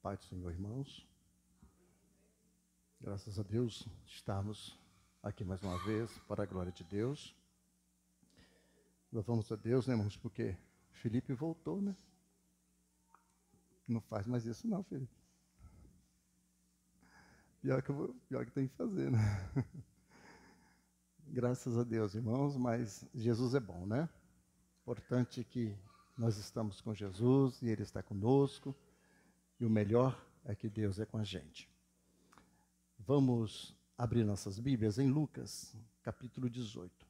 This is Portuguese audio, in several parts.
Pai do Senhor, irmãos. Graças a Deus, estamos aqui mais uma vez para a glória de Deus. Louvamos a Deus, né, irmãos? Porque Felipe voltou, né? Não faz mais isso não, Felipe. Pior que tem que fazer, né? Graças a Deus, irmãos, mas Jesus é bom, né? Importante que nós estamos com Jesus e Ele está conosco. E o melhor é que Deus é com a gente. Vamos abrir nossas Bíblias em Lucas, capítulo 18.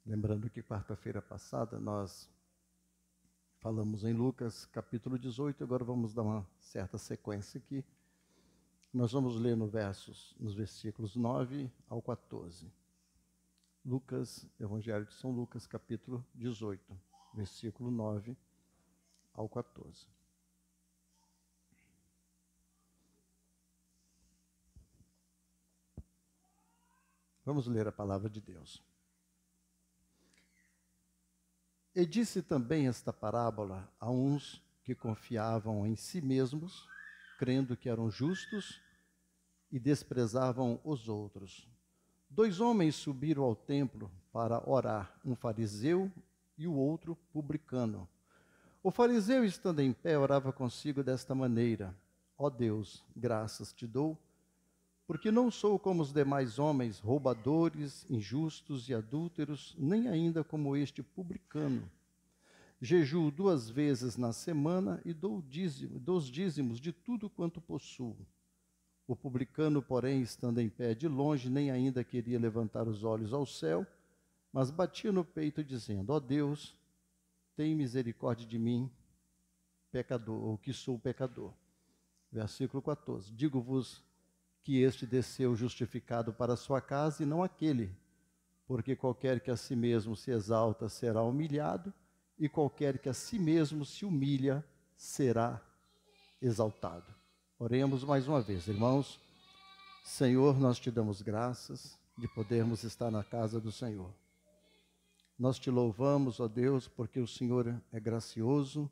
Lembrando que quarta-feira passada nós falamos em Lucas, capítulo 18, agora vamos dar uma certa sequência aqui. Nós vamos ler nos versículos 9 ao 14. Lucas, Evangelho de São Lucas, capítulo 18, versículo 9 ao 14. Vamos ler a palavra de Deus. E disse também esta parábola a uns que confiavam em si mesmos, crendo que eram justos, e desprezavam os outros. 2 homens subiram ao templo para orar, um fariseu e o outro publicano. O fariseu, estando em pé, orava consigo desta maneira: Ó Deus, graças te dou, porque não sou como os demais homens, roubadores, injustos e adúlteros, nem ainda como este publicano. Jejuo 2 vezes na semana e dou os dízimos de tudo quanto possuo. O publicano, porém, estando em pé de longe, nem ainda queria levantar os olhos ao céu, mas batia no peito, dizendo: Ó Deus, tem misericórdia de mim, pecador, ou que sou pecador. Versículo 14. Digo-vos que este desceu justificado para a sua casa e não aquele, porque qualquer que a si mesmo se exalta será humilhado, e qualquer que a si mesmo se humilha será exaltado. Oremos mais uma vez, irmãos. Senhor, nós te damos graças de podermos estar na casa do Senhor. Nós te louvamos, ó Deus, porque o Senhor é gracioso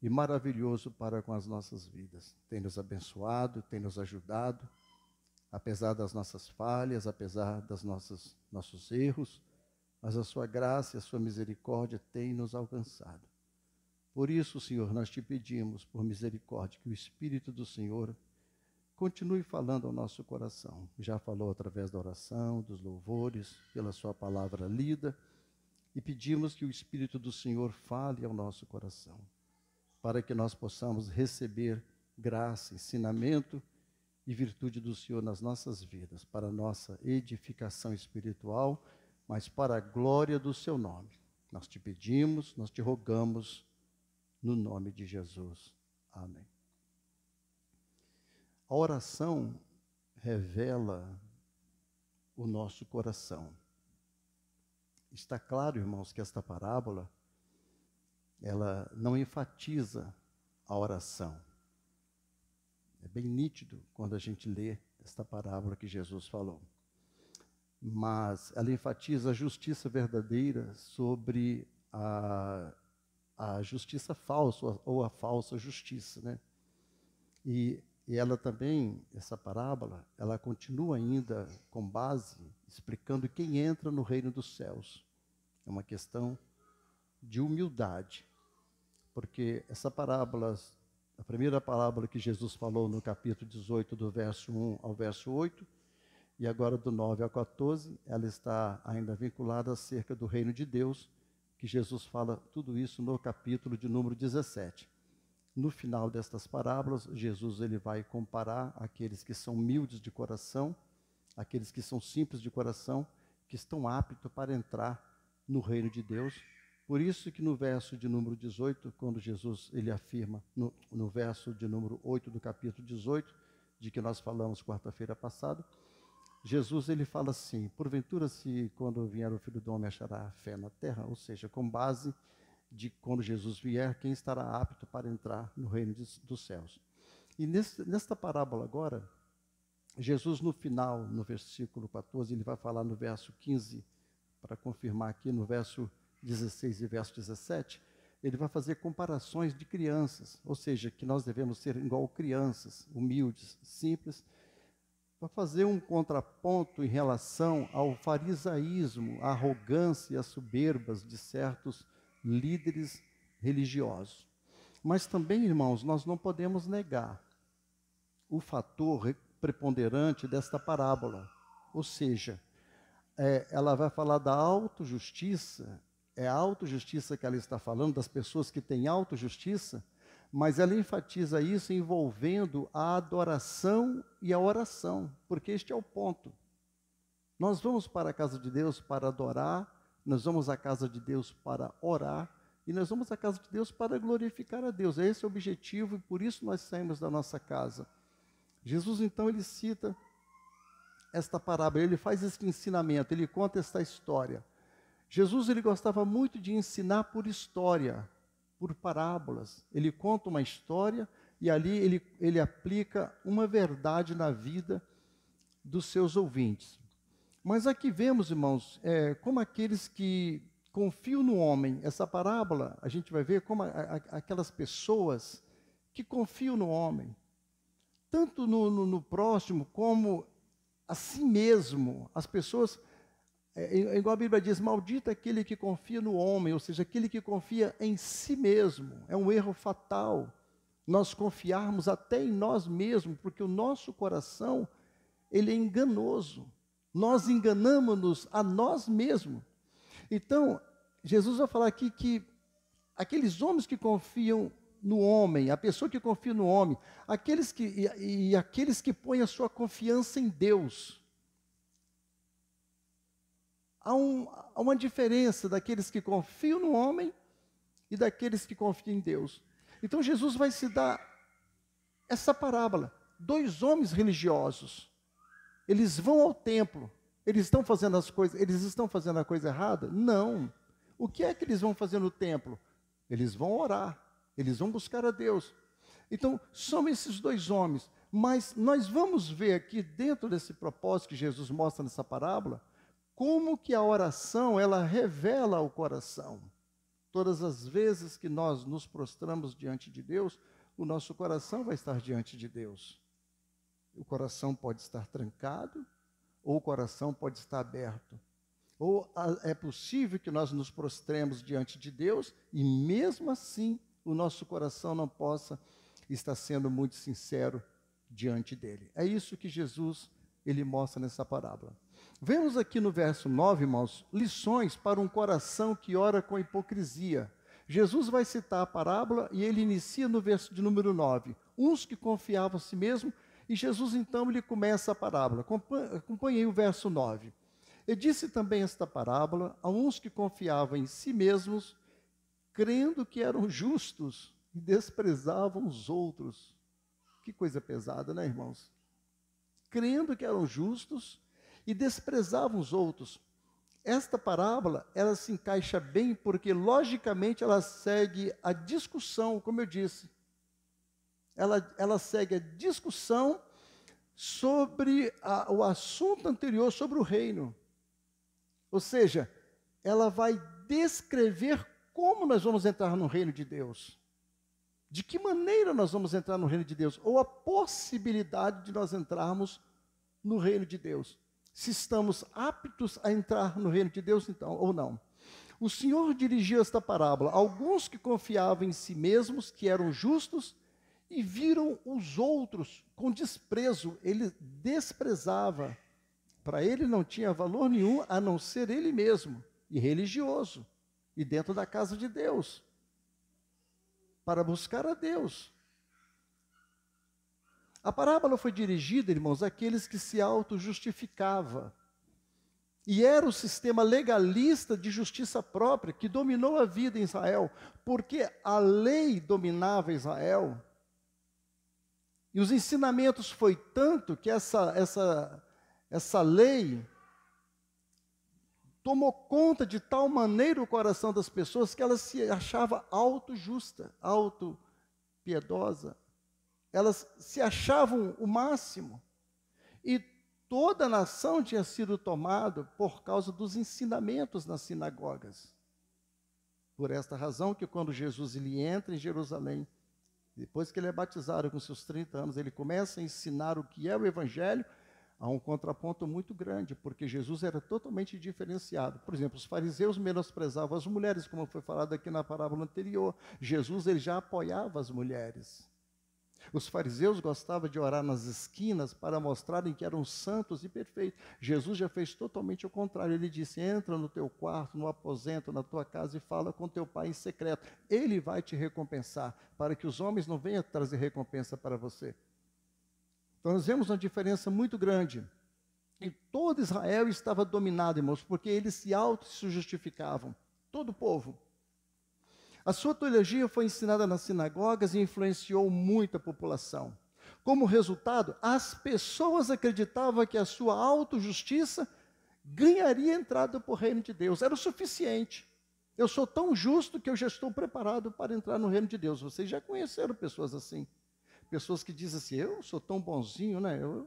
e maravilhoso para com as nossas vidas. Tem nos abençoado, tem nos ajudado, apesar das nossas falhas, apesar dos nossos erros, mas a sua graça e a sua misericórdia têm nos alcançado. Por isso, Senhor, nós te pedimos, por misericórdia, que o Espírito do Senhor continue falando ao nosso coração. Já falou através da oração, dos louvores, pela sua palavra lida, e pedimos que o Espírito do Senhor fale ao nosso coração, para que nós possamos receber graça, ensinamento e virtude do Senhor nas nossas vidas, para a nossa edificação espiritual, mas para a glória do seu nome. Nós te pedimos, nós te rogamos, no nome de Jesus. Amém. A oração revela o nosso coração. Está claro, irmãos, que esta parábola, ela não enfatiza a oração. É bem nítido quando a gente lê esta parábola que Jesus falou. Mas ela enfatiza a justiça verdadeira sobre a justiça falsa, ou a falsa justiça, né? E ela também, essa parábola, ela continua ainda com base, explicando quem entra no reino dos céus. É uma questão de humildade, porque essa parábola, a primeira parábola que Jesus falou no capítulo 18, do verso 1 ao verso 8, e agora do 9 ao 14, ela está ainda vinculada acerca do reino de Deus, que Jesus fala tudo isso no capítulo de número 17. No final destas parábolas, Jesus ele vai comparar aqueles que são humildes de coração, aqueles que são simples de coração, que estão aptos para entrar no reino de Deus. Por isso que no verso de número 18, quando Jesus ele afirma, no verso de número 8 do capítulo 18, de que nós falamos quarta-feira passada, Jesus ele fala assim: porventura, se quando vier o Filho do Homem achará fé na terra, ou seja, com base de quando Jesus vier, quem estará apto para entrar no reino dos céus. E nesta parábola agora, Jesus no final, no versículo 14, ele vai falar no verso 15, para confirmar aqui no verso 16 e verso 17, ele vai fazer comparações de crianças, ou seja, que nós devemos ser igual crianças, humildes, simples, para fazer um contraponto em relação ao farisaísmo, à arrogância e às soberbas de certos líderes religiosos. Mas também, irmãos, nós não podemos negar o fator preponderante desta parábola, ou seja, ela vai falar da autojustiça, é a autojustiça que ela está falando, das pessoas que têm autojustiça, mas ela enfatiza isso envolvendo a adoração e a oração, porque este é o ponto. Nós vamos para a casa de Deus para adorar, nós vamos à casa de Deus para orar, e nós vamos à casa de Deus para glorificar a Deus. Esse é o objetivo e por isso nós saímos da nossa casa. Jesus, então, ele cita esta parábola, ele faz esse ensinamento, ele conta esta história. Jesus, ele gostava muito de ensinar por história, por parábolas. Ele conta uma história e ali ele aplica uma verdade na vida dos seus ouvintes. Mas aqui vemos, irmãos, como aqueles que confiam no homem. Essa parábola, a gente vai ver como aquelas pessoas que confiam no homem, tanto no próximo como a si mesmo. As pessoas, igual a Bíblia diz, maldito aquele que confia no homem, ou seja, aquele que confia em si mesmo. É um erro fatal nós confiarmos até em nós mesmos, porque o nosso coração, ele é enganoso. Nós enganamos-nos a nós mesmos. Então, Jesus vai falar aqui que aqueles homens que confiam no homem, a pessoa que confia no homem, aqueles que põem a sua confiança em Deus. Há uma diferença daqueles que confiam no homem e daqueles que confiam em Deus. Então Jesus vai se dar essa parábola. 2 homens religiosos, eles vão ao templo, eles estão fazendo a coisa errada? Não. O que é que eles vão fazer no templo? Eles vão orar, eles vão buscar a Deus. Então, são esses 2 homens. Mas nós vamos ver aqui, dentro desse propósito que Jesus mostra nessa parábola, como que a oração, ela revela o coração. Todas as vezes que nós nos prostramos diante de Deus, o nosso coração vai estar diante de Deus. O coração pode estar trancado, ou o coração pode estar aberto. Ou é possível que nós nos prostremos diante de Deus e mesmo assim o nosso coração não possa estar sendo muito sincero diante dele. É isso que Jesus, ele mostra nessa parábola. Vemos aqui no verso 9, irmãos, lições para um coração que ora com hipocrisia. Jesus vai citar a parábola e ele inicia no verso de número 9. Uns que confiavam em si mesmo, e Jesus então ele começa a parábola. Acompanhei o verso 9. E disse também esta parábola a uns que confiavam em si mesmos, crendo que eram justos e desprezavam os outros. Que coisa pesada, né, irmãos? Crendo que eram justos e desprezavam os outros. Esta parábola, ela se encaixa bem porque, logicamente, ela segue a discussão, como eu disse. Ela segue a discussão sobre o assunto anterior, sobre o reino. Ou seja, ela vai descrever como nós vamos entrar no reino de Deus. De que maneira nós vamos entrar no reino de Deus? Ou a possibilidade de nós entrarmos no reino de Deus. Se estamos aptos a entrar no reino de Deus, então, ou não. O Senhor dirigiu esta parábola a alguns que confiavam em si mesmos, que eram justos, e viram os outros com desprezo. Ele desprezava. Para ele não tinha valor nenhum, a não ser ele mesmo, e religioso, e dentro da casa de Deus, para buscar a Deus. A parábola foi dirigida, irmãos, àqueles que se auto-justificavam. E era o sistema legalista de justiça própria que dominou a vida em Israel, porque a lei dominava Israel. E os ensinamentos foi tanto que essa lei tomou conta de tal maneira o coração das pessoas que ela se achava auto-justa, auto-piedosa. Elas se achavam o máximo. E toda a nação tinha sido tomada por causa dos ensinamentos nas sinagogas. Por esta razão que quando Jesus ele entra em Jerusalém, depois que ele é batizado com seus 30 anos, ele começa a ensinar o que é o Evangelho. Há um contraponto muito grande, porque Jesus era totalmente diferenciado. Por exemplo, os fariseus menosprezavam as mulheres, como foi falado aqui na parábola anterior. Jesus ele já apoiava as mulheres. Os fariseus gostavam de orar nas esquinas para mostrarem que eram santos e perfeitos. Jesus já fez totalmente o contrário. Ele disse: entra no teu quarto, no aposento, na tua casa e fala com teu pai em secreto. Ele vai te recompensar, para que os homens não venham trazer recompensa para você. Então nós vemos uma diferença muito grande. E todo Israel estava dominado, irmãos, porque eles se justificavam. Todo o povo. A sua teologia foi ensinada nas sinagogas e influenciou muito a população. Como resultado, as pessoas acreditavam que a sua autojustiça ganharia entrada para o reino de Deus. Era o suficiente. Eu sou tão justo que eu já estou preparado para entrar no reino de Deus. Vocês já conheceram pessoas assim. Pessoas que dizem assim: eu sou tão bonzinho, né? Eu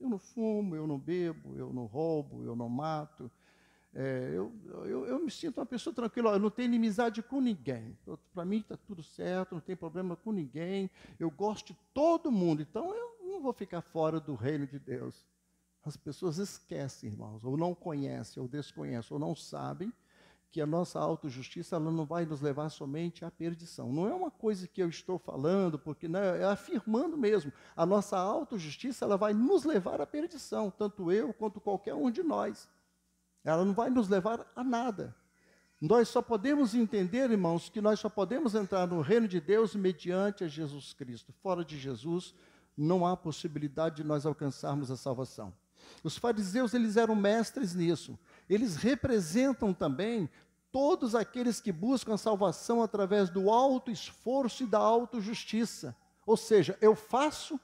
não fumo, eu não bebo, eu não roubo, eu não mato. Eu me sinto uma pessoa tranquila, eu não tenho inimizade com ninguém. Para mim está tudo certo, não tem problema com ninguém. Eu gosto de todo mundo, então eu não vou ficar fora do reino de Deus. As pessoas esquecem, irmãos, ou não conhecem, ou desconhecem, ou não sabem que a nossa autojustiça ela não vai nos levar somente à perdição. Não é uma coisa que eu estou falando, porque não, é afirmando mesmo. A nossa autojustiça ela vai nos levar à perdição, tanto eu quanto qualquer um de nós. Ela não vai nos levar a nada. Nós só podemos entender, irmãos, que nós só podemos entrar no reino de Deus mediante a Jesus Cristo. Fora de Jesus, não há possibilidade de nós alcançarmos a salvação. Os fariseus, eles eram mestres nisso. Eles representam também todos aqueles que buscam a salvação através do alto esforço e da autojustiça. Ou seja, eu faço,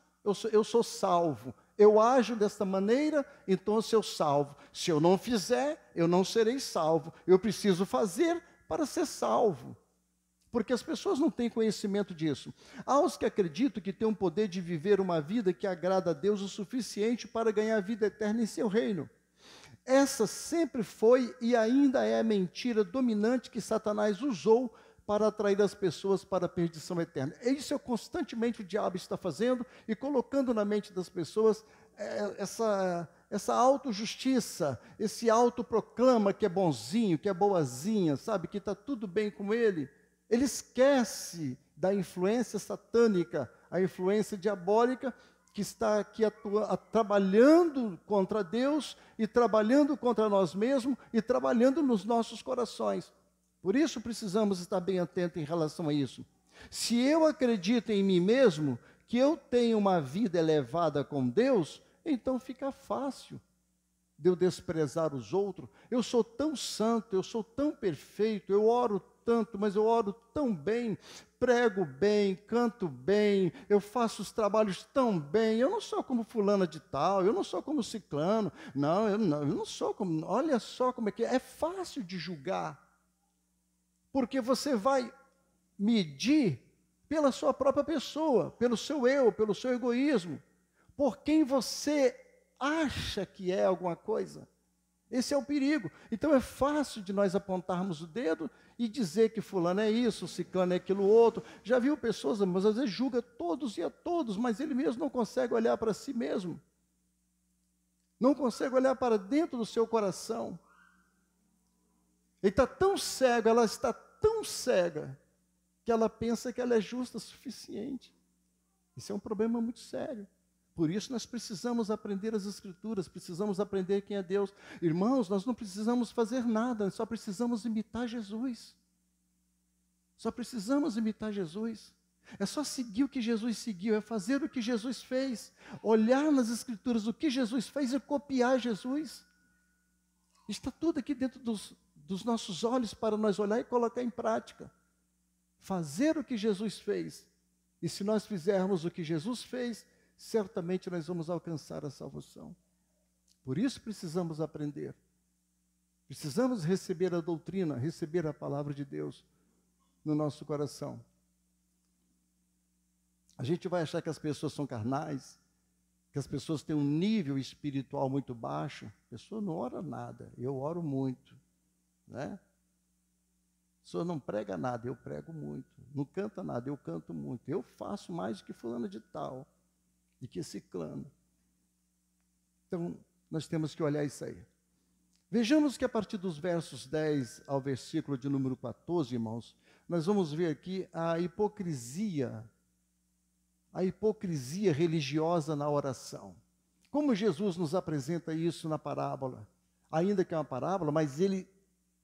eu sou salvo. Eu ajo desta maneira, então eu sou salvo. Se eu não fizer, eu não serei salvo. Eu preciso fazer para ser salvo. Porque as pessoas não têm conhecimento disso. Há os que acreditam que têm o poder de viver uma vida que agrada a Deus o suficiente para ganhar a vida eterna em seu reino. Essa sempre foi e ainda é a mentira dominante que Satanás usou para atrair as pessoas para a perdição eterna. Isso é constantemente o diabo está fazendo e colocando na mente das pessoas essa autojustiça, esse autoproclama que é bonzinho, que é boazinha, sabe, que está tudo bem com ele. Ele esquece da influência satânica, a influência diabólica que está aqui trabalhando contra Deus e trabalhando contra nós mesmos e trabalhando nos nossos corações. Por isso precisamos estar bem atentos em relação a isso. Se eu acredito em mim mesmo, que eu tenho uma vida elevada com Deus, então fica fácil de eu desprezar os outros. Eu sou tão santo, eu sou tão perfeito, eu oro tanto, mas eu oro tão bem, prego bem, canto bem, eu faço os trabalhos tão bem, eu não sou como fulana de tal, eu não sou como ciclano, eu não sou como, olha só como é fácil de julgar. Porque você vai medir pela sua própria pessoa, pelo seu eu, pelo seu egoísmo, por quem você acha que é alguma coisa. Esse é o perigo. Então é fácil de nós apontarmos o dedo e dizer que fulano é isso, ciclano é aquilo outro. Já viu pessoas, mas às vezes julga todos e a todos, mas ele mesmo não consegue olhar para si mesmo. Não consegue olhar para dentro do seu coração. Ele está tão cego, ela está tão cega, que ela pensa que ela é justa o suficiente. Isso é um problema muito sério. Por isso nós precisamos aprender as Escrituras, precisamos aprender quem é Deus. Irmãos, nós não precisamos fazer nada, nós só precisamos imitar Jesus. Só precisamos imitar Jesus. É só seguir o que Jesus seguiu, é fazer o que Jesus fez, olhar nas Escrituras o que Jesus fez e copiar Jesus. Está tudo aqui dentro dos nossos olhos para nós olhar e colocar em prática. Fazer o que Jesus fez. E se nós fizermos o que Jesus fez, certamente nós vamos alcançar a salvação. Por isso precisamos aprender. Precisamos receber a doutrina, receber a palavra de Deus no nosso coração. A gente vai achar que as pessoas são carnais, que as pessoas têm um nível espiritual muito baixo. A pessoa não ora nada, eu oro muito, né? senhor não prega nada, eu prego muito. Não canta nada, eu canto muito. Eu faço mais do que fulano de tal, e que ciclano. Então, nós temos que olhar isso aí. Vejamos que a partir dos versos 10 ao versículo de número 14, irmãos, nós vamos ver aqui a hipocrisia religiosa na oração. Como Jesus nos apresenta isso na parábola? Ainda que é uma parábola, mas ele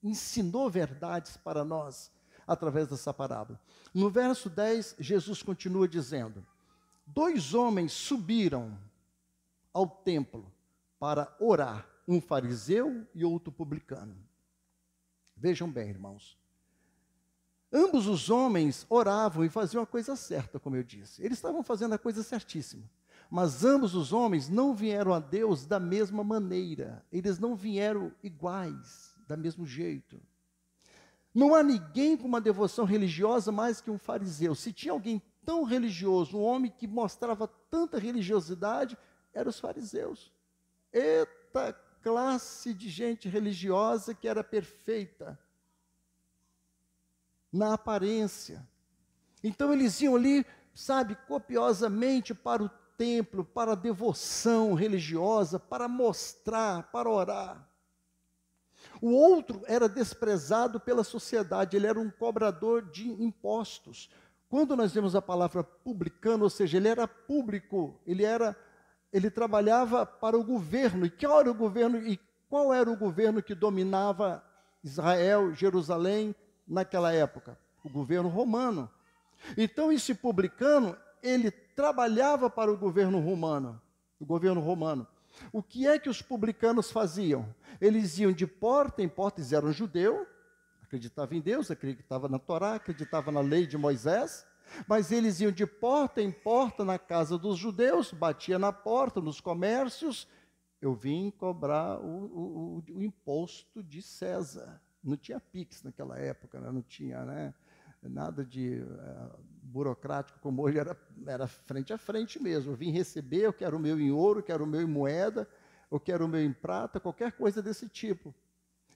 ensinou verdades para nós através dessa parábola. No verso 10, Jesus continua dizendo: 2 homens subiram ao templo para orar, um fariseu e outro publicano. Vejam bem, irmãos. Ambos os homens oravam e faziam a coisa certa, como eu disse. Eles estavam fazendo a coisa certíssima. Mas ambos os homens não vieram a Deus da mesma maneira. Eles não vieram iguais, da mesmo jeito. Não há ninguém com uma devoção religiosa mais que um fariseu. Se tinha alguém tão religioso, um homem que mostrava tanta religiosidade, eram os fariseus. Eita classe de gente religiosa que era perfeita na aparência. Então eles iam ali, sabe, copiosamente para o templo, para a devoção religiosa, para mostrar, para orar. O outro era desprezado pela sociedade, ele era um cobrador de impostos. Quando nós vemos a palavra publicano, ou seja, ele era público, ele trabalhava para o governo. E qual era o governo que dominava Israel, Jerusalém, naquela época? O governo romano. Então, esse publicano, ele trabalhava para o governo romano. O que é que os publicanos faziam? Eles iam de porta em porta, eles eram judeus, acreditavam em Deus, acreditavam na Torá, acreditavam na lei de Moisés, mas eles iam de porta em porta na casa dos judeus, batia na porta, nos comércios. Eu vim cobrar o imposto de César. Não tinha Pix naquela época, né? Não tinha, né, nada de burocrático como hoje, era frente a frente mesmo. Eu vim receber, eu quero o meu em ouro, eu quero o meu em moeda, eu quero o meu em prata, qualquer coisa desse tipo.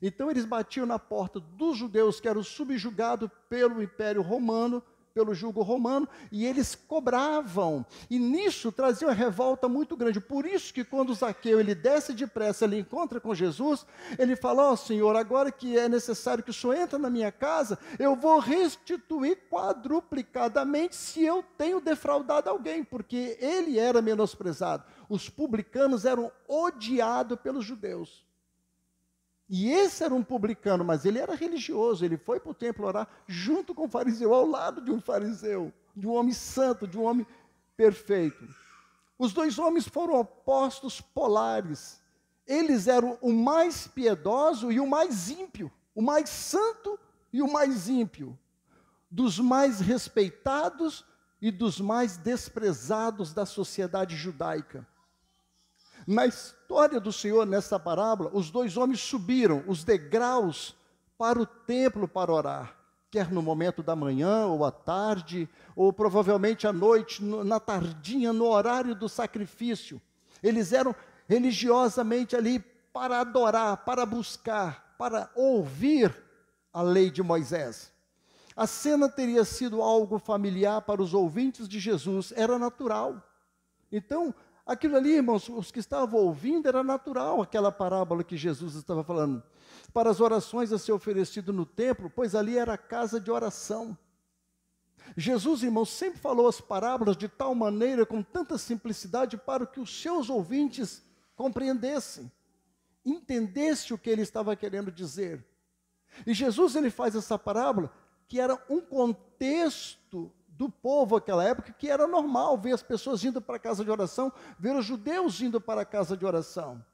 Então eles batiam na porta dos judeus que eram subjugados pelo Império Romano, pelo jugo romano, e eles cobravam, e nisso trazia uma revolta muito grande. Por isso que quando Zaqueu ele desce depressa, ele encontra com Jesus, ele fala: ó Senhor, agora que é necessário que o Senhor entre na minha casa, eu vou restituir quadruplicadamente se eu tenho defraudado alguém, porque ele era menosprezado. Os publicanos eram odiados pelos judeus. E esse era um publicano, mas ele era religioso, ele foi para o templo orar junto com o fariseu, ao lado de um fariseu, de um homem santo, de um homem perfeito. Os 2 homens foram opostos polares. Eles eram o mais piedoso e o mais ímpio, o mais santo e o mais ímpio, dos mais respeitados e dos mais desprezados da sociedade judaica. Na história do Senhor, nessa parábola, os 2 homens subiram os degraus para o templo para orar, quer no momento da manhã, ou à tarde, ou provavelmente à noite, na tardinha, no horário do sacrifício. Eles eram religiosamente ali para adorar, para buscar, para ouvir a lei de Moisés. A cena teria sido algo familiar para os ouvintes de Jesus, era natural. Então, aquilo ali, irmãos, os que estavam ouvindo, era natural, aquela parábola que Jesus estava falando. Para as orações a ser oferecido no templo, pois ali era a casa de oração. Jesus, irmãos, sempre falou as parábolas de tal maneira, com tanta simplicidade, para que os seus ouvintes compreendessem, entendessem o que ele estava querendo dizer. E Jesus, ele faz essa parábola, que era um contexto do povo naquela época, que era normal ver as pessoas indo para a casa de oração, ver os judeus indo para a casa de oração.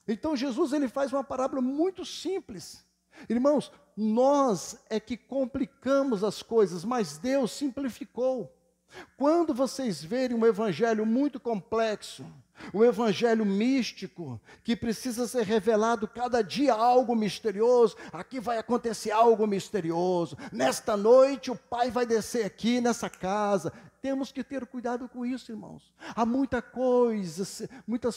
Então Jesus, ele faz uma parábola muito simples. Irmãos, nós é que complicamos as coisas, mas Deus simplificou. Quando vocês verem um evangelho muito complexo, um evangelho místico, que precisa ser revelado cada dia algo misterioso, aqui vai acontecer algo misterioso, nesta noite o Pai vai descer aqui nessa casa, temos que ter cuidado com isso, irmãos. Há muitas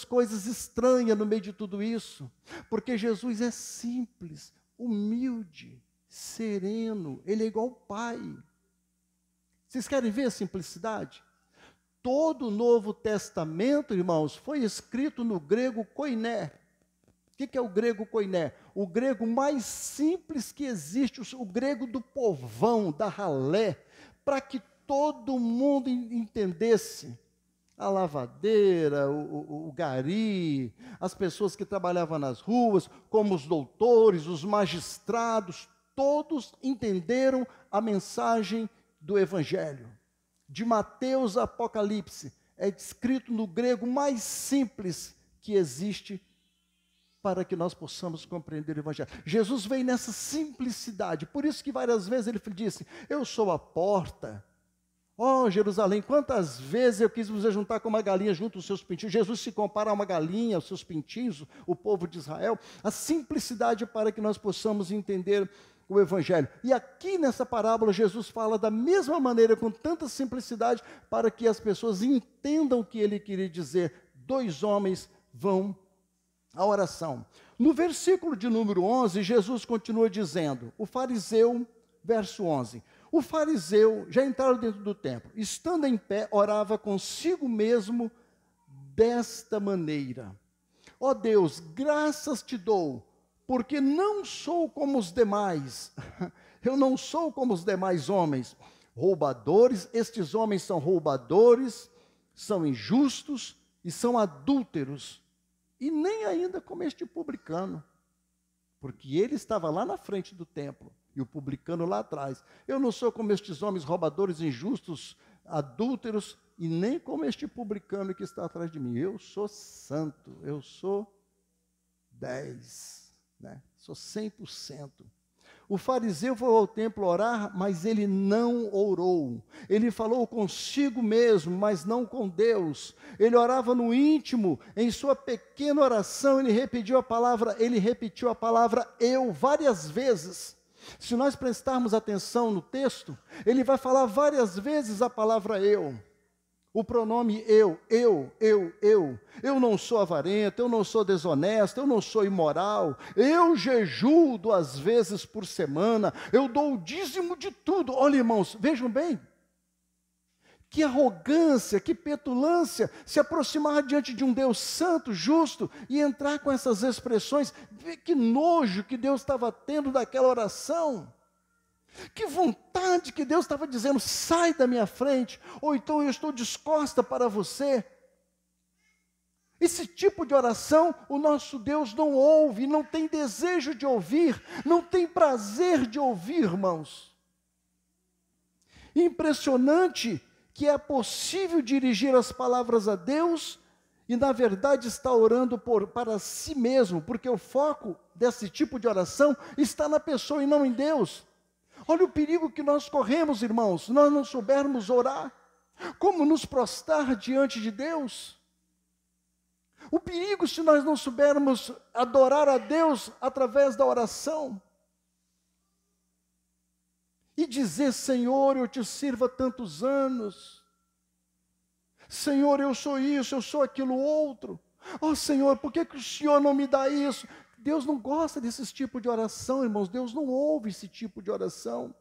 coisas estranhas no meio de tudo isso, porque Jesus é simples, humilde. sereno, ele é igual ao Pai. Vocês querem ver a simplicidade? Todo o Novo Testamento, irmãos, foi escrito no grego koiné. O que é o grego koiné? O grego mais simples que existe, o grego do povão, da ralé, para que todo mundo entendesse. A lavadeira, o gari, as pessoas que trabalhavam nas ruas, como os doutores, os magistrados, todos entenderam a mensagem do Evangelho. De Mateus a Apocalipse, é descrito no grego mais simples que existe para que nós possamos compreender o Evangelho. Jesus veio nessa simplicidade, por isso que várias vezes ele disse, eu sou a porta. Oh, Jerusalém, quantas vezes eu quis você juntar com uma galinha junto aos seus pintinhos. Jesus se compara a uma galinha, aos seus pintinhos, o povo de Israel. A simplicidade para que nós possamos entender o Evangelho. E aqui nessa parábola, Jesus fala da mesma maneira, com tanta simplicidade, para que as pessoas entendam o que ele queria dizer. 2 homens vão à oração. No versículo de número 11, Jesus continua dizendo, o fariseu, verso 11, o fariseu, já entraram dentro do templo, estando em pé, orava consigo mesmo desta maneira, ó Deus, graças te dou, porque não sou como os demais, eu não sou como os demais homens, roubadores, estes homens são roubadores, são injustos e são adúlteros, e nem ainda como este publicano, porque ele estava lá na frente do templo, e o publicano lá atrás. Eu não sou como estes homens roubadores, injustos, adúlteros, e nem como este publicano que está atrás de mim. Eu sou santo, eu sou 10, né? Sou 100%. O fariseu foi ao templo orar, mas ele não orou. Ele falou consigo mesmo, mas não com Deus. Ele orava no íntimo, em sua pequena oração, ele repetiu a palavra eu várias vezes. Se nós prestarmos atenção no texto, ele vai falar várias vezes a palavra eu. O pronome eu. Eu não sou avarento, eu não sou desonesto, eu não sou imoral. Eu jejuo 2 vezes por semana, eu dou o dízimo de tudo. Olha, irmãos, vejam bem. Que arrogância, que petulância, se aproximar diante de um Deus santo, justo, e entrar com essas expressões. Que nojo que Deus estava tendo daquela oração. Que vontade que Deus estava dizendo, sai da minha frente, ou então eu estou descosta para você. Esse tipo de oração, o nosso Deus não ouve, não tem desejo de ouvir, não tem prazer de ouvir, irmãos. Impressionante que é possível dirigir as palavras a Deus e, na verdade, está orando para si mesmo, porque o foco desse tipo de oração está na pessoa e não em Deus. Olha o perigo que nós corremos, irmãos, se nós não soubermos orar. Como nos prostrar diante de Deus? O perigo se nós não soubermos adorar a Deus através da oração. E dizer, Senhor, eu te sirvo há tantos anos. Senhor, eu sou isso, eu sou aquilo outro. Oh, Senhor, por que o Senhor não me dá isso? Deus não gosta desse tipo de oração, irmãos. Deus não ouve esse tipo de oração.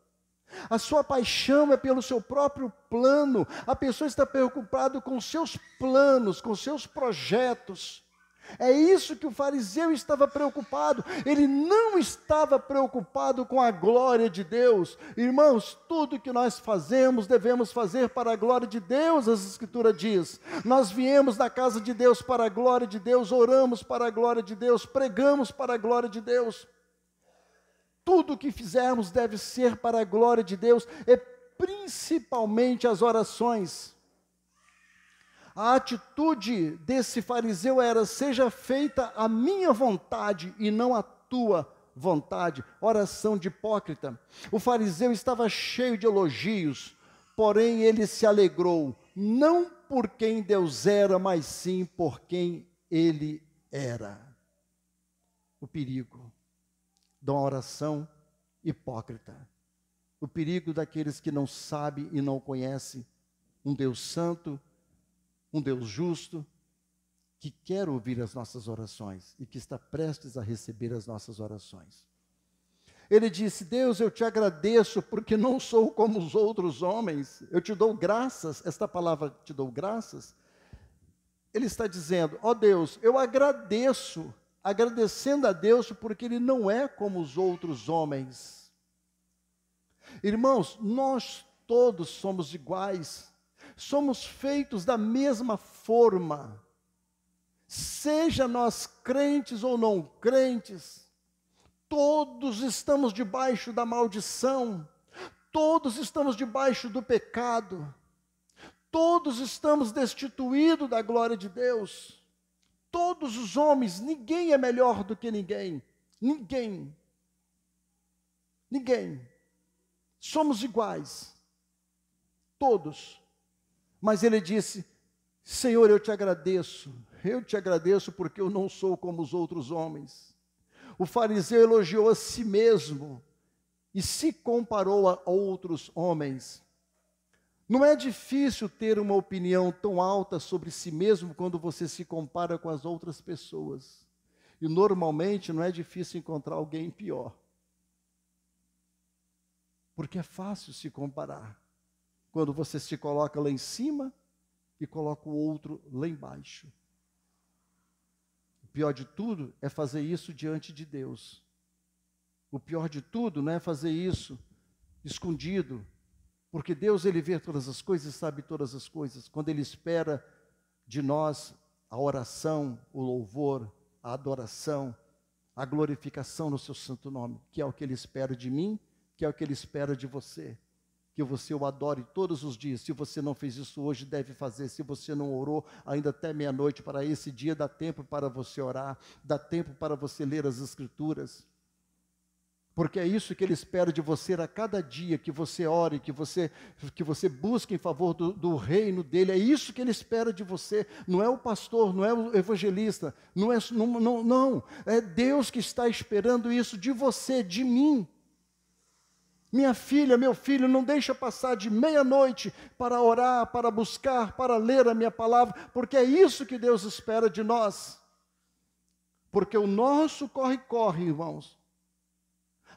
A sua paixão é pelo seu próprio plano. A pessoa está preocupada com seus planos, com seus projetos. É isso que o fariseu estava preocupado. Ele não estava preocupado com a glória de Deus. Irmãos, tudo que nós fazemos, devemos fazer para a glória de Deus, as Escrituras diz. Nós viemos da casa de Deus para a glória de Deus, oramos para a glória de Deus, pregamos para a glória de Deus. Tudo o que fizermos deve ser para a glória de Deus, e principalmente as orações. A atitude desse fariseu era, seja feita a minha vontade e não a tua vontade. Oração de hipócrita. O fariseu estava cheio de elogios, porém ele se alegrou, não por quem Deus era, mas sim por quem ele era. O perigo de uma oração hipócrita. O perigo daqueles que não sabem e não conhecem um Deus santo, um Deus justo, que quer ouvir as nossas orações e que está prestes a receber as nossas orações. Ele disse: Deus, eu te agradeço porque não sou como os outros homens. Eu te dou graças. Esta palavra, te dou graças, ele está dizendo: ó Deus, eu agradeço, agradecendo a Deus porque ele não é como os outros homens. Irmãos, nós todos somos iguais, somos feitos da mesma forma, seja nós crentes ou não crentes, todos estamos debaixo da maldição, todos estamos debaixo do pecado, todos estamos destituídos da glória de Deus, todos os homens, ninguém é melhor do que ninguém, ninguém, somos iguais, todos. Mas ele disse: Senhor, eu te agradeço porque eu não sou como os outros homens. O fariseu elogiou a si mesmo e se comparou a outros homens. Não é difícil ter uma opinião tão alta sobre si mesmo quando você se compara com as outras pessoas. E normalmente não é difícil encontrar alguém pior. Porque é fácil se comparar. Quando você se coloca lá em cima e coloca o outro lá embaixo. O pior de tudo é fazer isso diante de Deus. O pior de tudo não é fazer isso escondido, porque Deus, ele vê todas as coisas e sabe todas as coisas. Quando ele espera de nós a oração, o louvor, a adoração, a glorificação no seu santo nome, que é o que ele espera de mim, que é o que ele espera de você. Que você o adore todos os dias. Se você não fez isso hoje, deve fazer. Se você não orou ainda até meia-noite para esse dia, dá tempo para você orar, dá tempo para você ler as Escrituras. Porque é isso que ele espera de você a cada dia, que você ore, que você busque em favor do reino dele. É isso que ele espera de você. Não é o pastor, não é o evangelista, não. É Deus que está esperando isso de você, de mim. Minha filha, meu filho, não deixa passar de meia-noite para orar, para buscar, para ler a minha palavra, porque é isso que Deus espera de nós. Porque o nosso corre-corre, irmãos,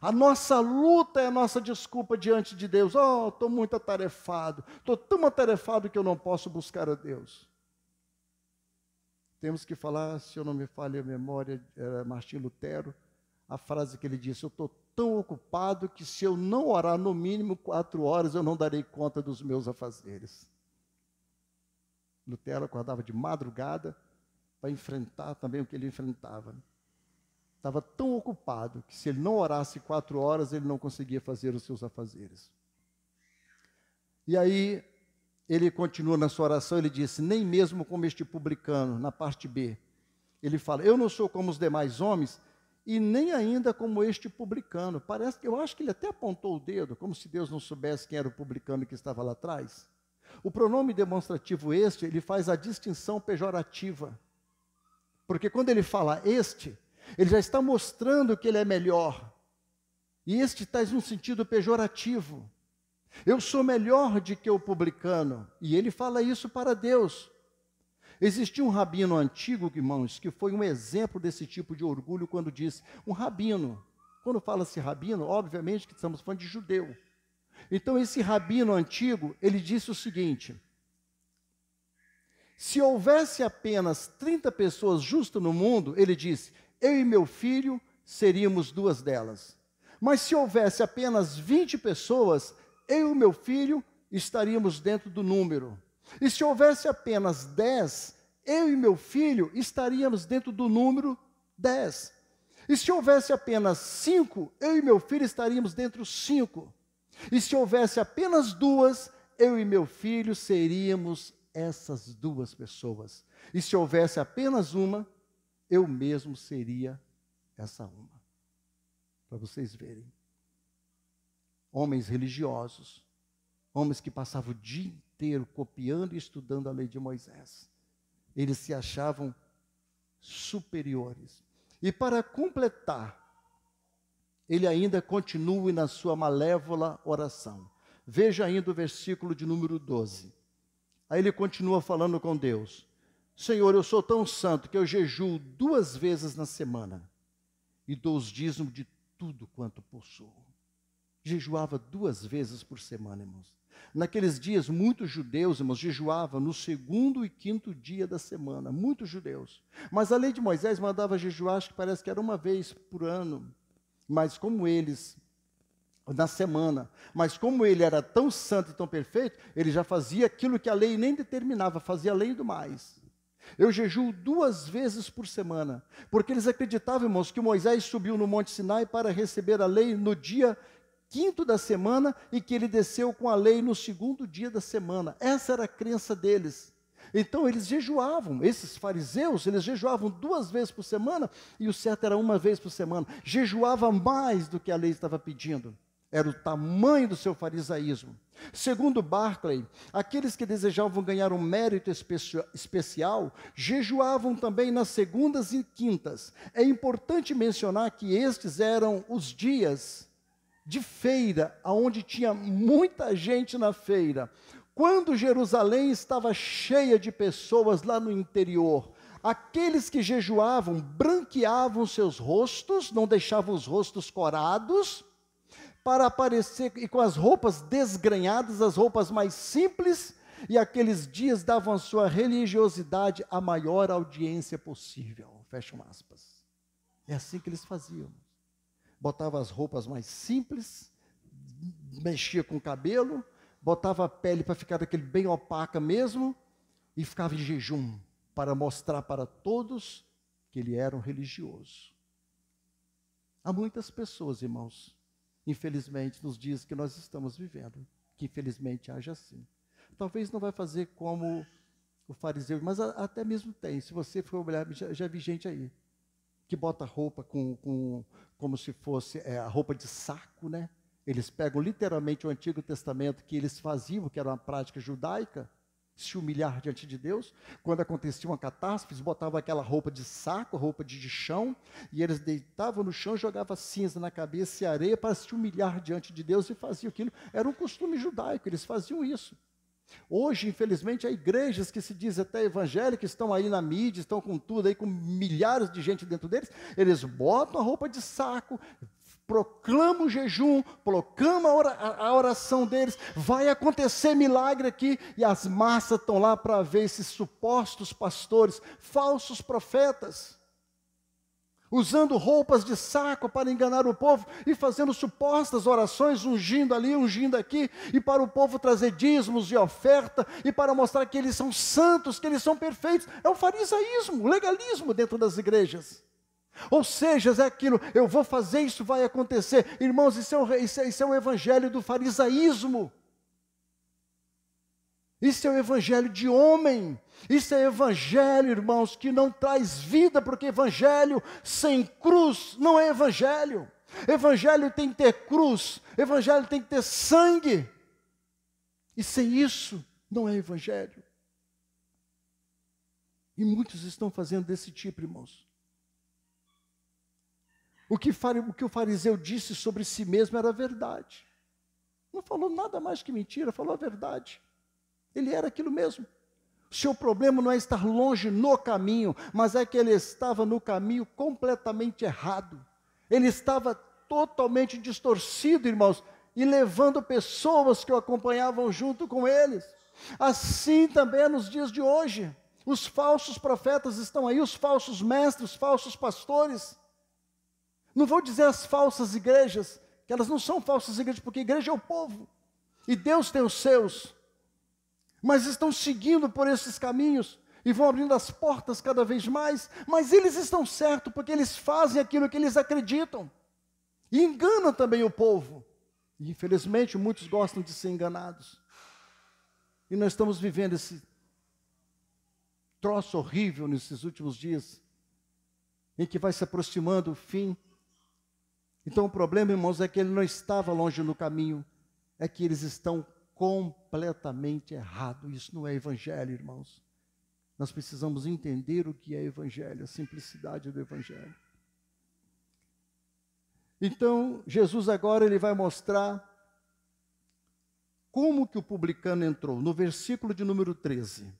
a nossa luta é a nossa desculpa diante de Deus. Oh, estou muito atarefado, estou tão atarefado que eu não posso buscar a Deus. Temos que falar, se eu não me falha a memória, Martim Lutero, a frase que ele disse: eu estou tão ocupado que se eu não orar no mínimo 4 horas, eu não darei conta dos meus afazeres. Lutero acordava de madrugada para enfrentar também o que ele enfrentava. Estava tão ocupado que se ele não orasse 4 horas, ele não conseguia fazer os seus afazeres. E aí, ele continua na sua oração, ele disse: nem mesmo como este publicano, na parte B. Ele fala: eu não sou como os demais homens, e nem ainda como este publicano. Eu acho que ele até apontou o dedo, como se Deus não soubesse quem era o publicano que estava lá atrás. O pronome demonstrativo este, ele faz a distinção pejorativa. Porque quando ele fala este, ele já está mostrando que ele é melhor. E este traz um sentido pejorativo. Eu sou melhor do que o publicano. E ele fala isso para Deus. Existia um rabino antigo, irmãos, que foi um exemplo desse tipo de orgulho quando disse, um rabino, quando fala-se rabino, obviamente que estamos falando de judeu. Então esse rabino antigo, ele disse o seguinte: se houvesse apenas 30 pessoas justas no mundo, ele disse, eu e meu filho seríamos 2 delas. Mas se houvesse apenas 20 pessoas, eu e meu filho estaríamos dentro do número. E se houvesse apenas 10, eu e meu filho estaríamos dentro do número 10. E se houvesse apenas 5, eu e meu filho estaríamos dentro dos 5. E se houvesse apenas 2, eu e meu filho seríamos essas 2 pessoas. E se houvesse apenas uma, eu mesmo seria essa uma. Para vocês verem. Homens religiosos, homens que passavam o dia inteiro copiando e estudando a lei de Moisés. Eles se achavam superiores. E para completar, ele ainda continua na sua malévola oração. Veja ainda o versículo de número 12. Aí ele continua falando com Deus. Senhor, eu sou tão santo que eu jejuo 2 vezes na semana e dou os dízimos de tudo quanto possuo. Jejuava 2 vezes por semana, irmãos. Naqueles dias, muitos judeus, irmãos, jejuavam no 2º e 5º dia da semana. Muitos judeus. Mas a lei de Moisés mandava jejuar, acho que parece que era 1 vez por ano. Mas como eles, na semana, mas como ele era tão santo e tão perfeito, ele já fazia aquilo que a lei nem determinava, fazia além do mais. Eu jejuo 2 vezes por semana, porque eles acreditavam, irmãos, que Moisés subiu no Monte Sinai para receber a lei no dia 5º da semana e que ele desceu com a lei no 2º dia da semana. Essa era a crença deles. Então eles jejuavam, esses fariseus, eles jejuavam 2 vezes por semana e o certo era 1 vez por semana. Jejuava mais do que a lei estava pedindo. Era o tamanho do seu farisaísmo. Segundo Barclay, aqueles que desejavam ganhar um mérito especial, jejuavam também nas segundas e quintas. É importante mencionar que estes eram os dias de feira, onde tinha muita gente na feira. Quando Jerusalém estava cheia de pessoas lá no interior, aqueles que jejuavam branqueavam seus rostos, não deixavam os rostos corados, para aparecer, e com as roupas desgrenhadas, as roupas mais simples, e aqueles dias davam a sua religiosidade a maior audiência possível. Fecham aspas. É assim que eles faziam. Botava as roupas mais simples, mexia com o cabelo, botava a pele para ficar daquele bem opaca mesmo, e ficava em jejum, para mostrar para todos que ele era um religioso. Há muitas pessoas, irmãos, infelizmente, nos dias que nós estamos vivendo, que infelizmente haja assim. Talvez não vai fazer como o fariseu, mas até mesmo tem. Se você for olhar, já vi gente aí, que bota roupa como se fosse a roupa de saco, né? Eles pegam literalmente o Antigo Testamento que eles faziam, que era uma prática judaica, se humilhar diante de Deus. Quando acontecia uma catástrofe, eles botavam aquela roupa de saco, roupa de chão, e eles deitavam no chão, jogavam cinza na cabeça e areia para se humilhar diante de Deus e faziam aquilo. Era um costume judaico, eles faziam isso. Hoje, infelizmente, há igrejas que se dizem até evangélicas, estão aí na mídia, estão com tudo aí, com milhares de gente dentro deles, eles botam a roupa de saco, proclamam o jejum, proclamam a oração deles, vai acontecer milagre aqui, e as massas estão lá para ver esses supostos pastores, falsos profetas, usando roupas de saco para enganar o povo e fazendo supostas orações, ungindo ali, ungindo aqui, e para o povo trazer dízimos e oferta, e para mostrar que eles são santos, que eles são perfeitos. É o farisaísmo, o legalismo dentro das igrejas. Ou seja, é aquilo, eu vou fazer, isso vai acontecer. Irmãos, isso é o evangelho do farisaísmo. Isso é o evangelho de homem. Isso é evangelho, irmãos, que não traz vida, porque evangelho sem cruz não é evangelho. Evangelho tem que ter cruz, evangelho tem que ter sangue. E sem isso, não é evangelho. E muitos estão fazendo desse tipo, irmãos. O que o fariseu disse sobre si mesmo era verdade. Não falou nada mais que mentira, falou a verdade. Ele era aquilo mesmo. O seu problema não é estar longe no caminho, mas é que ele estava no caminho completamente errado. Ele estava totalmente distorcido, irmãos, e levando pessoas que o acompanhavam junto com eles. Assim também é nos dias de hoje. Os falsos profetas estão aí, os falsos mestres, os falsos pastores. Não vou dizer as falsas igrejas, que elas não são falsas igrejas, porque a igreja é o povo, e Deus tem os seus. Mas estão seguindo por esses caminhos e vão abrindo as portas cada vez mais, mas eles estão certos porque eles fazem aquilo que eles acreditam e enganam também o povo. E infelizmente muitos gostam de ser enganados. E nós estamos vivendo esse troço horrível nesses últimos dias, em que vai se aproximando o fim. Então o problema, irmãos, é que ele não estava longe no caminho, é que eles estão completamente errado. Isso não é evangelho, irmãos. Nós precisamos entender o que é evangelho, a simplicidade do evangelho. Então, Jesus agora ele vai mostrar como que o publicano entrou. No versículo de número 13.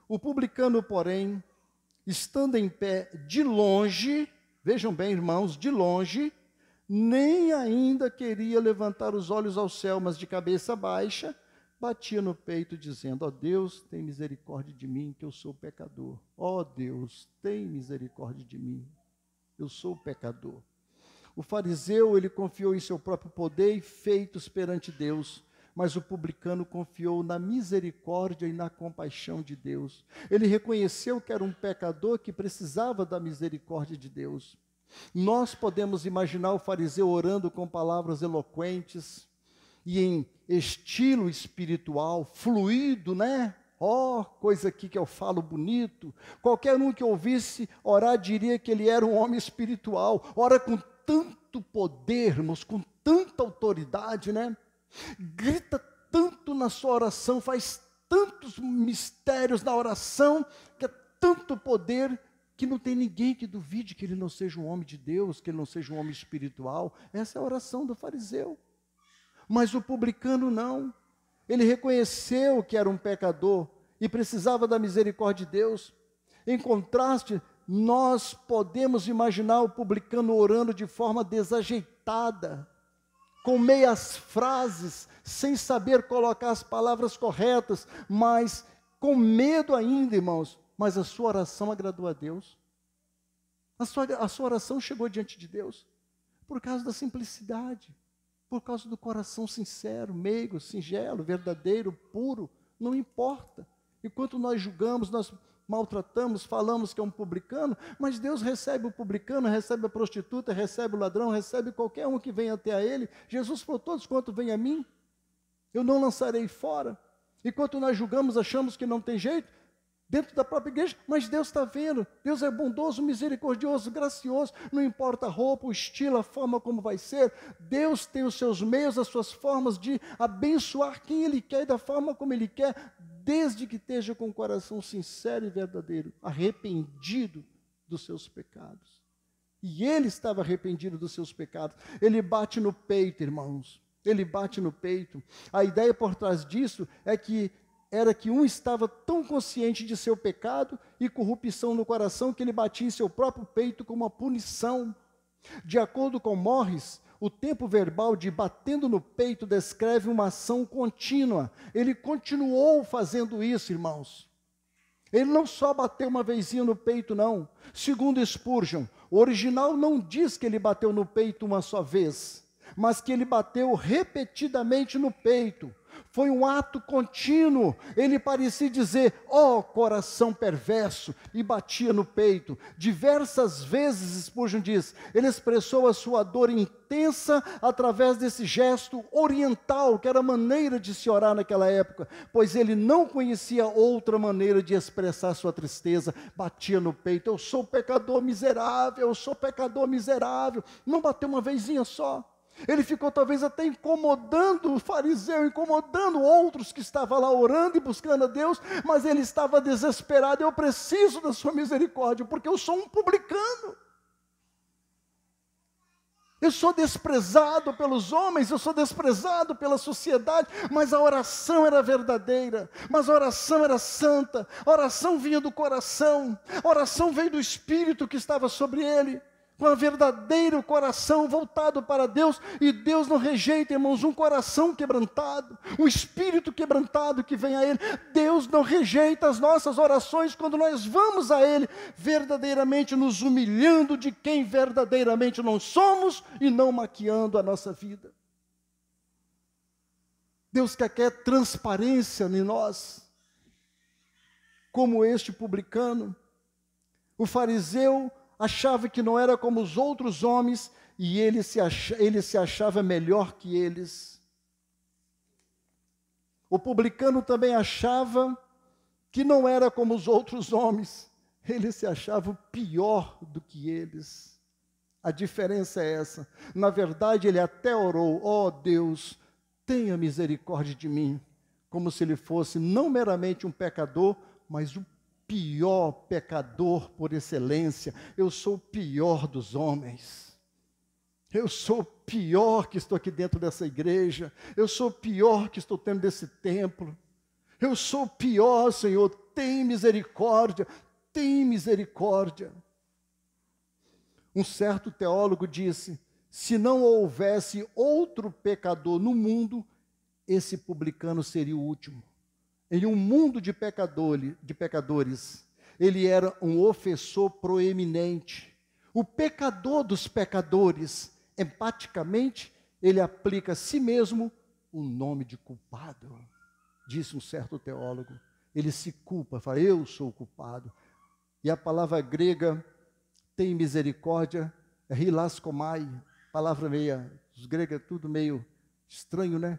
O publicano, porém, estando em pé de longe, vejam bem, irmãos, de longe, nem ainda queria levantar os olhos ao céu, mas de cabeça baixa, batia no peito dizendo: ó Deus, tem misericórdia de mim, que eu sou pecador. Ó Deus, tem misericórdia de mim, eu sou pecador. O fariseu, ele confiou em seu próprio poder e feitos perante Deus, mas o publicano confiou na misericórdia e na compaixão de Deus. Ele reconheceu que era um pecador que precisava da misericórdia de Deus. Nós podemos imaginar o fariseu orando com palavras eloquentes e em estilo espiritual, fluido, né? Ó, coisa aqui que eu falo bonito. Qualquer um que ouvisse orar diria que ele era um homem espiritual. Ora com tanto poder, irmãos, com tanta autoridade, né? Grita tanto na sua oração, faz tantos mistérios na oração, que é tanto poder, que não tem ninguém que duvide que ele não seja um homem de Deus, que ele não seja um homem espiritual. Essa é a oração do fariseu. Mas o publicano não. Ele reconheceu que era um pecador e precisava da misericórdia de Deus. Em contraste, nós podemos imaginar o publicano orando de forma desajeitada, com meias frases, sem saber colocar as palavras corretas, mas com medo ainda, irmãos. Mas a sua oração agradou a Deus. A sua oração chegou diante de Deus por causa da simplicidade, por causa do coração sincero, meigo, singelo, verdadeiro, puro, não importa. Enquanto nós julgamos, nós maltratamos, falamos que é um publicano, mas Deus recebe o publicano, recebe a prostituta, recebe o ladrão, recebe qualquer um que venha até a Ele. Jesus falou: todos quanto vêm a mim, eu não lançarei fora. Enquanto nós julgamos, achamos que não tem jeito, dentro da própria igreja, mas Deus está vendo. Deus é bondoso, misericordioso, gracioso, não importa a roupa, o estilo, a forma como vai ser. Deus tem os seus meios, as suas formas de abençoar quem Ele quer e da forma como Ele quer, desde que esteja com o coração sincero e verdadeiro, arrependido dos seus pecados. E ele estava arrependido dos seus pecados. Ele bate no peito, irmãos. Ele bate no peito. A ideia por trás disso era que um estava tão consciente de seu pecado e corrupção no coração que ele batia em seu próprio peito como uma punição. De acordo com Morris, o tempo verbal de batendo no peito descreve uma ação contínua. Ele continuou fazendo isso, irmãos. Ele não só bateu uma vezinha no peito, não. Segundo Spurgeon, o original não diz que ele bateu no peito uma só vez, mas que ele bateu repetidamente no peito. Foi um ato contínuo. Ele parecia dizer: ó coração perverso, e batia no peito. Diversas vezes, Spurgeon diz, ele expressou a sua dor intensa através desse gesto oriental, que era a maneira de se orar naquela época, pois ele não conhecia outra maneira de expressar sua tristeza. Batia no peito: eu sou pecador miserável, eu sou pecador miserável. Não bateu uma vezinha só. Ele ficou talvez até incomodando o fariseu, incomodando outros que estavam lá orando e buscando a Deus, mas ele estava desesperado: eu preciso da sua misericórdia, porque eu sou um publicano. Eu sou desprezado pelos homens, eu sou desprezado pela sociedade, mas a oração era verdadeira, mas a oração era santa, a oração vinha do coração, a oração veio do Espírito que estava sobre ele, com um verdadeiro coração voltado para Deus. E Deus não rejeita, irmãos, um coração quebrantado, um espírito quebrantado que vem a Ele. Deus não rejeita as nossas orações quando nós vamos a Ele, verdadeiramente nos humilhando de quem verdadeiramente não somos e não maquiando a nossa vida. Deus quer transparência em nós, como este publicano. O fariseu achava que não era como os outros homens, e ele se achava melhor que eles. O publicano também achava que não era como os outros homens, ele se achava pior do que eles. A diferença é essa. Na verdade, ele até orou: ó Deus, tenha misericórdia de mim, como se ele fosse não meramente um pecador, mas o pior pecador por excelência. Eu sou o pior dos homens. Eu sou o pior que estou aqui dentro dessa igreja. Eu sou o pior que estou dentro desse templo. Eu sou o pior, Senhor. Tem misericórdia. Tem misericórdia. Um certo teólogo disse se não houvesse outro pecador no mundo, esse publicano seria o último. Em um mundo de pecadores, ele era um ofensor proeminente. O pecador dos pecadores, empaticamente, ele aplica a si mesmo o nome de culpado. Disse um certo teólogo. Ele se culpa, fala, eu sou o culpado. E a palavra grega, tem misericórdia, é hilaskomai. Palavra meia, os gregos é tudo meio estranho, né?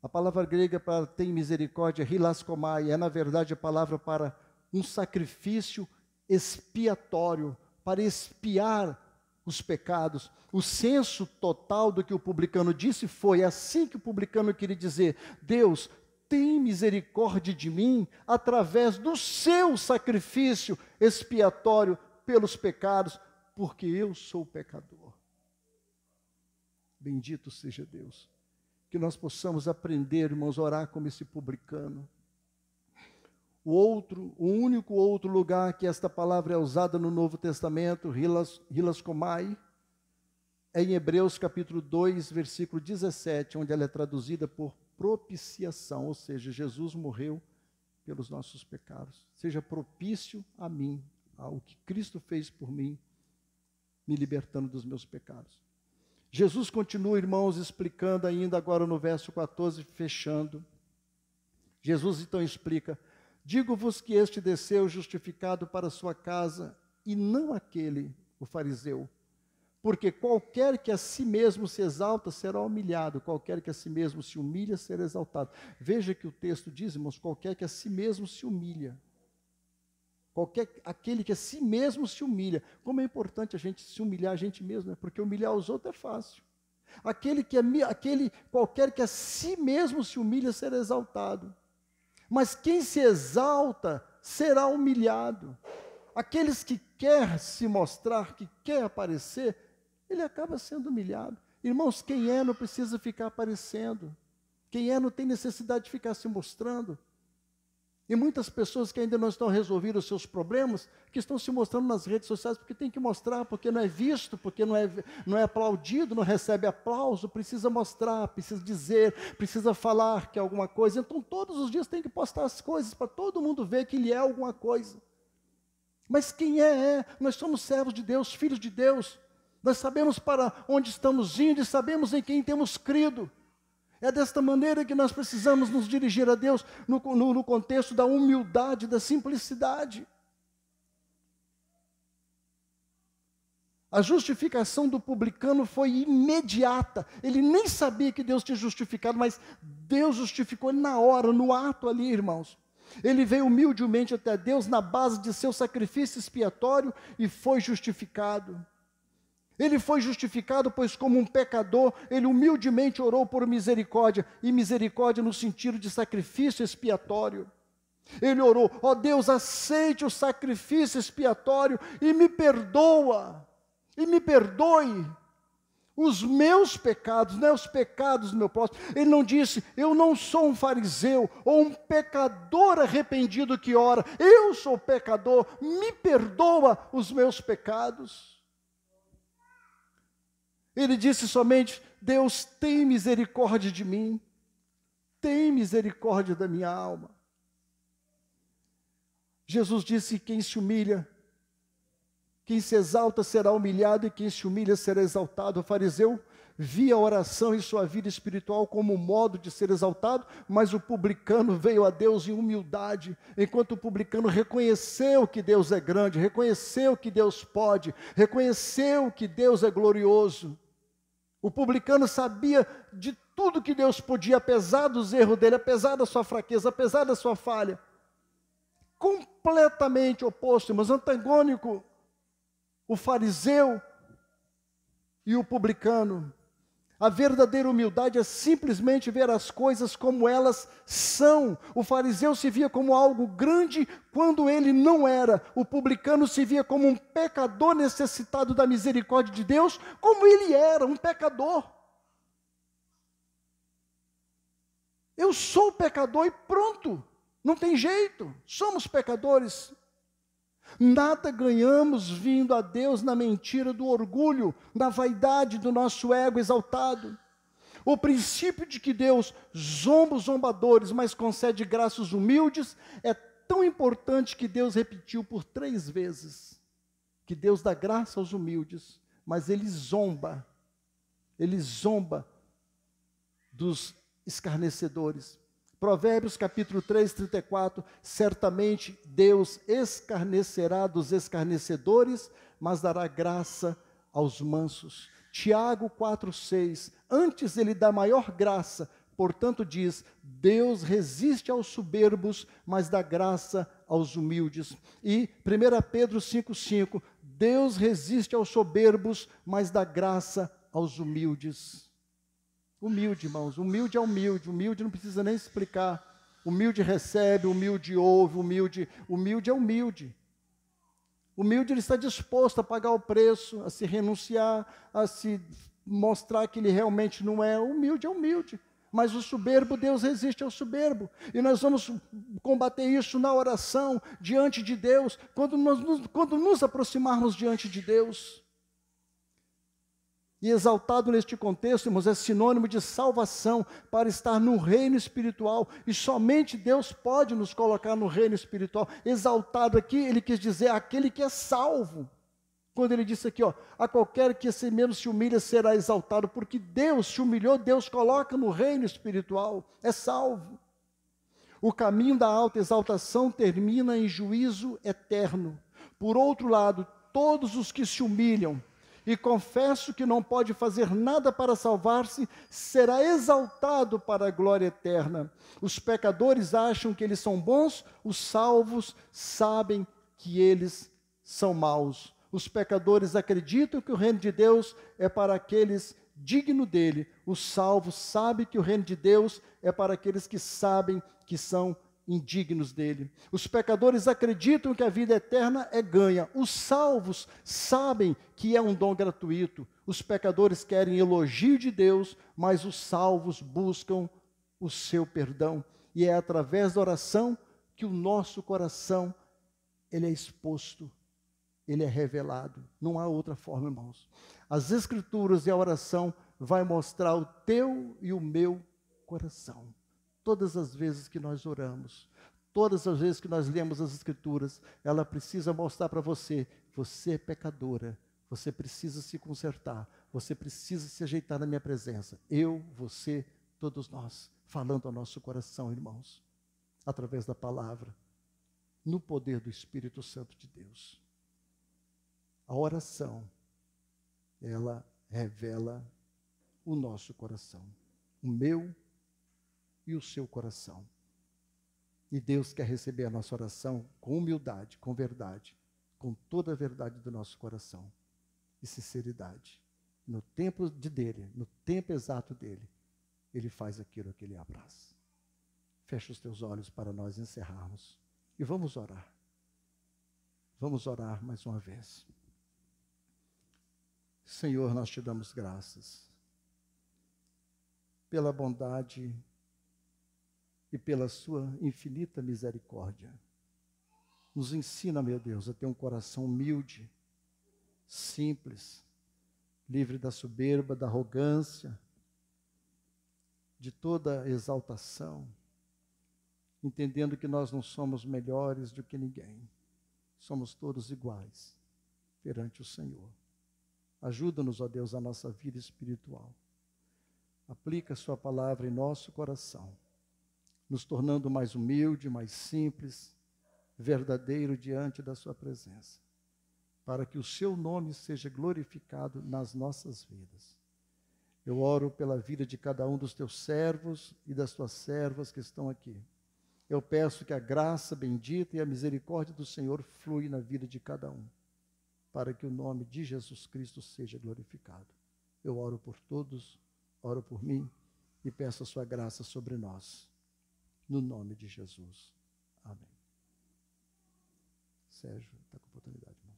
A palavra grega para tem misericórdia, hilaskomai, é na verdade a palavra para um sacrifício expiatório, para expiar os pecados. O senso total do que o publicano disse foi assim que o publicano queria dizer: Deus, tem misericórdia de mim através do seu sacrifício expiatório pelos pecados, porque eu sou pecador. Bendito seja Deus. Que nós possamos aprender, irmãos, a orar como esse publicano. O único outro lugar que esta palavra é usada no Novo Testamento, hilaskomai, é em Hebreus capítulo 2, versículo 17, onde ela é traduzida por propiciação, ou seja, Jesus morreu pelos nossos pecados. Seja propício a mim, ao que Cristo fez por mim, me libertando dos meus pecados. Jesus continua, irmãos, explicando ainda agora no verso 14, fechando. Jesus então explica: digo-vos que este desceu justificado para sua casa, e não aquele, o fariseu. Porque qualquer que a si mesmo se exalta será humilhado, qualquer que a si mesmo se humilha será exaltado. Veja que o texto diz, irmãos, qualquer que a si mesmo se humilha. Aquele que a si mesmo se humilha. Como é importante a gente se humilhar a gente mesmo, né? Porque humilhar os outros é fácil. Qualquer que a si mesmo se humilha será exaltado. Mas quem se exalta será humilhado. Aqueles que quer se mostrar, que quer aparecer, ele acaba sendo humilhado. Irmãos, quem é não precisa ficar aparecendo. Quem é não tem necessidade de ficar se mostrando. E muitas pessoas que ainda não estão resolvendo os seus problemas, que estão se mostrando nas redes sociais, porque tem que mostrar, porque não é visto, porque não é aplaudido, não recebe aplauso, precisa mostrar, precisa dizer, precisa falar que é alguma coisa. Então todos os dias tem que postar as coisas, para todo mundo ver que ele é alguma coisa. Mas quem é? Nós somos servos de Deus, filhos de Deus. Nós sabemos para onde estamos indo e sabemos em quem temos crido. É desta maneira que nós precisamos nos dirigir a Deus no contexto da humildade, da simplicidade. A justificação do publicano foi imediata. Ele nem sabia que Deus tinha justificado, mas Deus justificou na hora, no ato ali, irmãos. Ele veio humildemente até Deus na base de seu sacrifício expiatório e foi justificado. Ele foi justificado, pois como um pecador, ele humildemente orou por misericórdia, e misericórdia no sentido de sacrifício expiatório. Ele orou: ó Deus, aceite o sacrifício expiatório e me perdoa, e me perdoe os meus pecados, não é os pecados do meu próximo. Ele não disse: eu não sou um fariseu ou um pecador arrependido que ora, eu sou pecador, me perdoa os meus pecados. Ele disse somente: Deus, tem misericórdia de mim, tem misericórdia da minha alma. Jesus disse: quem se humilha, quem se exalta será humilhado, e quem se humilha será exaltado. O fariseu via a oração e sua vida espiritual como um modo de ser exaltado, mas o publicano veio a Deus em humildade, enquanto o publicano reconheceu que Deus é grande, reconheceu que Deus pode, reconheceu que Deus é glorioso. O publicano sabia de tudo que Deus podia, apesar dos erros dele, apesar da sua fraqueza, apesar da sua falha. Completamente oposto, mas antagônico, o fariseu e o publicano. A verdadeira humildade é simplesmente ver as coisas como elas são. O fariseu se via como algo grande quando ele não era. O publicano se via como um pecador necessitado da misericórdia de Deus, como ele era, um pecador. Eu sou pecador e pronto, não tem jeito, somos pecadores. Nada ganhamos vindo a Deus na mentira do orgulho, na vaidade do nosso ego exaltado. O princípio de que Deus zomba os zombadores, mas concede graça aos humildes, é tão importante que Deus repetiu por 3 vezes. Que Deus dá graça aos humildes, mas Ele zomba dos escarnecedores. Provérbios capítulo 3, 34, certamente Deus escarnecerá dos escarnecedores, mas dará graça aos mansos. Tiago 4, 6, antes Ele dá maior graça, portanto diz, Deus resiste aos soberbos, mas dá graça aos humildes. E 1 Pedro 5, 5, Deus resiste aos soberbos, mas dá graça aos humildes. Humilde, irmãos, humilde é humilde, humilde não precisa nem explicar. Humilde recebe, humilde ouve, humilde é humilde. Humilde, ele está disposto a pagar o preço, a se renunciar, a se mostrar que ele realmente não é. Humilde é humilde. Mas o soberbo, Deus resiste ao soberbo. E nós vamos combater isso na oração, diante de Deus, quando nos aproximarmos diante de Deus. E exaltado neste contexto, irmãos, é sinônimo de salvação para estar no reino espiritual. E somente Deus pode nos colocar no reino espiritual. Exaltado aqui, ele quis dizer aquele que é salvo. Quando ele disse aqui, a qualquer que si mesmo se humilha será exaltado, porque Deus se humilhou, Deus coloca no reino espiritual, é salvo. O caminho da alta exaltação termina em juízo eterno. Por outro lado, todos os que se humilham, e confesso que não pode fazer nada para salvar-se, será exaltado para a glória eterna. Os pecadores acham que eles são bons, os salvos sabem que eles são maus. Os pecadores acreditam que o reino de Deus é para aqueles dignos dele. Os salvos sabem que o reino de Deus é para aqueles que sabem que são indignos dele. Os pecadores acreditam que a vida eterna é ganha. Os salvos sabem que é um dom gratuito. Os pecadores querem elogio de Deus, mas os salvos buscam o seu perdão. E é através da oração que o nosso coração ele é exposto, ele é revelado. Não há outra forma, irmãos. As Escrituras e a oração vai mostrar o teu e o meu coração. Todas as vezes que nós oramos, todas as vezes que nós lemos as Escrituras, ela precisa mostrar para você, você é pecadora, você precisa se consertar, você precisa se ajeitar na minha presença. Eu, você, todos nós, falando ao nosso coração, irmãos, através da palavra, no poder do Espírito Santo de Deus. A oração, ela revela o nosso coração, o meu e o seu coração. E Deus quer receber a nossa oração com humildade, com verdade, com toda a verdade do nosso coração e sinceridade. No tempo dele, no tempo exato dele, ele faz aquilo que ele apraz. Fecha os teus olhos para nós encerrarmos e vamos orar. Vamos orar mais uma vez. Senhor, nós te damos graças pela bondade e pela sua infinita misericórdia. Nos ensina, meu Deus, a ter um coração humilde, simples, livre da soberba, da arrogância, de toda exaltação, entendendo que nós não somos melhores do que ninguém. Somos todos iguais perante o Senhor. Ajuda-nos, ó Deus, a nossa vida espiritual. Aplica a sua palavra em nosso coração, nos tornando mais humilde, mais simples, verdadeiro diante da sua presença, para que o seu nome seja glorificado nas nossas vidas. Eu oro pela vida de cada um dos teus servos e das tuas servas que estão aqui. Eu peço que a graça bendita e a misericórdia do Senhor flui na vida de cada um, para que o nome de Jesus Cristo seja glorificado. Eu oro por todos, oro por mim e peço a sua graça sobre nós. No nome de Jesus. Amém. Sérgio, está com oportunidade, irmão.